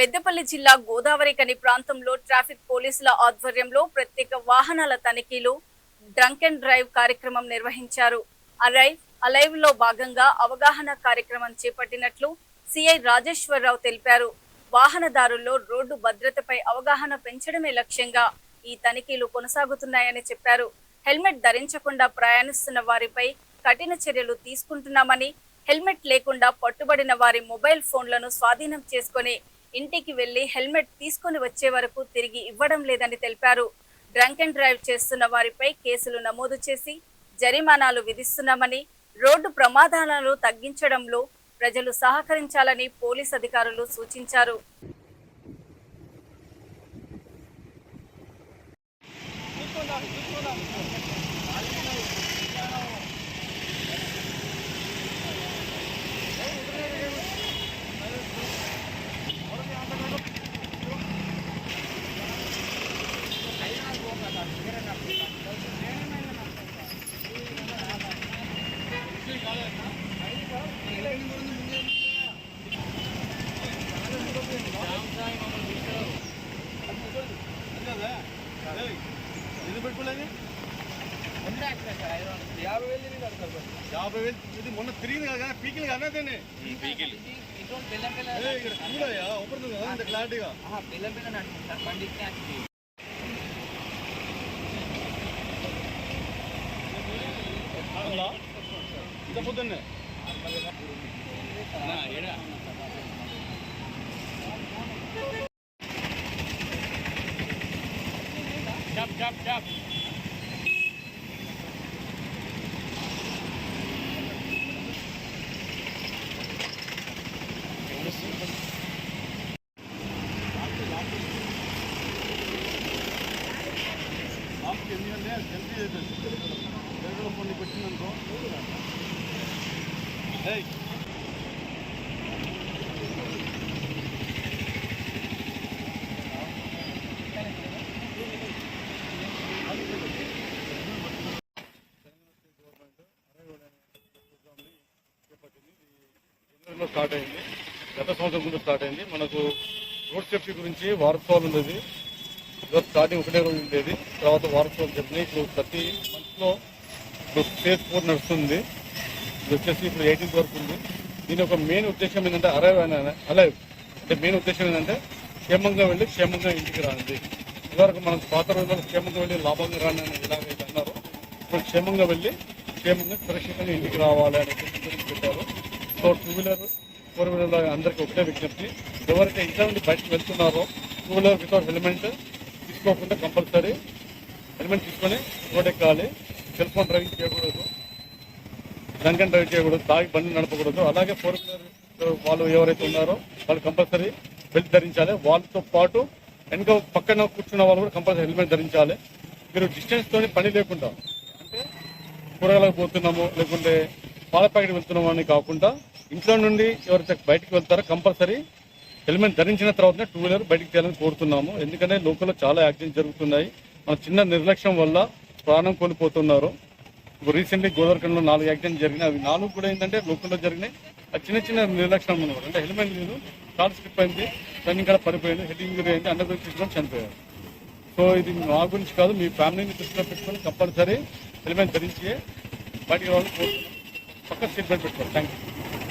పెద్దపల్లి జిల్లా గోదావరికని ప్రాంతంలో ట్రాఫిక్ పోలీసుల ఆధ్వర్యంలో ప్రత్యేక వాహనాల తనిఖీలు డ్రంక్ అండ్ డ్రైవ్ కార్యక్రమం నిర్వహించారు. అలైవ్ లో భాగంగా అవగాహన కార్యక్రమం చేపట్టినట్లు సిఐ రాజేశ్వరరావు తెలిపారు. వాహనదారుల్లో రోడ్డు భద్రతపై అవగాహన పెంచడమే లక్ష్యంగా ఈ తనిఖీలు కొనసాగుతున్నాయని చెప్పారు. హెల్మెట్ ధరించకుండా ప్రయాణిస్తున్న వారిపై కఠిన చర్యలు తీసుకుంటున్నామని, హెల్మెట్ లేకుండా పట్టుబడిన వారి మొబైల్ ఫోన్లను స్వాధీనం చేసుకుని ఇంటికి వెళ్లి హెల్మెట్ తీసుకుని వచ్చే వరకు తిరిగి ఇవ్వడం లేదని తెలిపారు. డ్రంక్ అండ్ డ్రైవ్ చేస్తున్న వారిపై కేసులు నమోదు చేసి జరిమానాలు విధిస్తున్నామని, రోడ్డు ప్రమాదాలను తగ్గించడంలో ప్రజలు సహకరించాలని పోలీస్ అధికారులు సూచించారు. మొన్న తిరిగింది కదా పీకిలు కన్నదండి పీకిలు క్లారిటీగా ఇంత పొద్దున్నే కొన్ని పెట్టిందనుకో స్టార్ట్ అయింది. గత సంవత్సరం ముందు స్టార్ట్ అయింది. మనకు రోడ్ సేఫ్టీ గురించి వారోత్సవాలు ఉండేది. స్టార్టింగ్ ఒకటే రోజు ఉండేది, తర్వాత వారోత్సవాలు చెప్పినాయి. ఇప్పుడు ప్రతి మంత్లో ఇప్పుడు ఫేజ్ 4 నడుస్తుంది. ఇది వచ్చేసి ఇప్పుడు 18th వరకు ఉంది. దీని ఒక మెయిన్ ఉద్దేశం ఏంటంటే అలైవ్ అంటే మెయిన్ ఉద్దేశం ఏంటంటే క్షేమంగా వెళ్ళి క్షేమంగా ఇంటికి రాండి. ఇదివరకు మనం పాత రోజుల్లో క్షేమంగా వెళ్ళి లాభంగా రాండి అని ఎలాగైతే అన్నారో ఇప్పుడు క్షేమంగా వెళ్ళి క్షేమంగా సురక్షితంగా ఇంటికి రావాలి అనే పెట్టారు. సో 2 వీలర్ 4 వీలర్ అందరికీ ఒకటే విజ్ఞప్తి, ఎవరైతే ఇంట్లో నుండి బయటకు వెళ్తున్నారో 2 వీలర్ వితౌట్ హెల్మెట్ తీసుకోకుండా కంపల్సరీ హెల్మెట్ తీసుకొని రోడ్ ఎక్కాలి. సెల్ ఫోన్ డ్రైవింగ్ చేయకూడదు, డ్రంక్ అండ్ డ్రైవ్ చేయకూడదు, తాగి బండి నడపకూడదు. అలాగే 4 వీలర్ వాళ్ళు ఎవరైతే ఉన్నారో వాళ్ళు కంపల్సరీ బెల్ట్ ధరించాలి. వాళ్ళతో పాటు వెనుక పక్కన కూర్చున్న వాళ్ళు కూడా కంపల్సరీ హెల్మెట్ ధరించాలి. మీరు డిస్టెన్స్తో పని లేకుండా అంటే కూరగాయలకు పోతున్నాము లేకుంటే పాల ప్యాకెట్ వెళ్తున్నాము అని కాకుండా ఇంట్లో నుండి ఎవరైతే బయటకు వెళ్తారో కంపల్సరీ హెల్మెట్ ధరించిన తర్వాతనే 2 వీలర్ బయటకు చేయాలని కోరుతున్నాము. ఎందుకంటే లోకల్లో చాలా యాక్సిడెంట్స్ జరుగుతున్నాయి. మన చిన్న నిర్లక్ష్యం వల్ల ప్రాణం కోల్పోతున్నారు. ఇప్పుడు రీసెంట్లీ గోదావరిలో 4 యాక్సిడెంట్ జరిగినాయి. అవి 4 కూడా ఏంటంటే లోకల్లో జరిగినాయి. అది చిన్న చిన్న నిర్లక్ష్యం ఉన్నవారు. అంటే హెల్మెట్ లేదు, కాలు స్లిప్ అయింది, రన్నింగ్ కూడా పడిపోయింది, హెడ్ ఇంజరీ అయింది, అండర్ తీసుకొని చనిపోయారు. సో ఇది మా గురించి కాదు, మీ ఫ్యామిలీని దృష్టిలో పెట్టుకొని కంపల్సరీ హెల్మెట్ ధరించి బయటికి రావాలని కోరుతున్నాం. పక్క సీట్ బెల్ట్ పెట్టుకోవాలి. Thank you.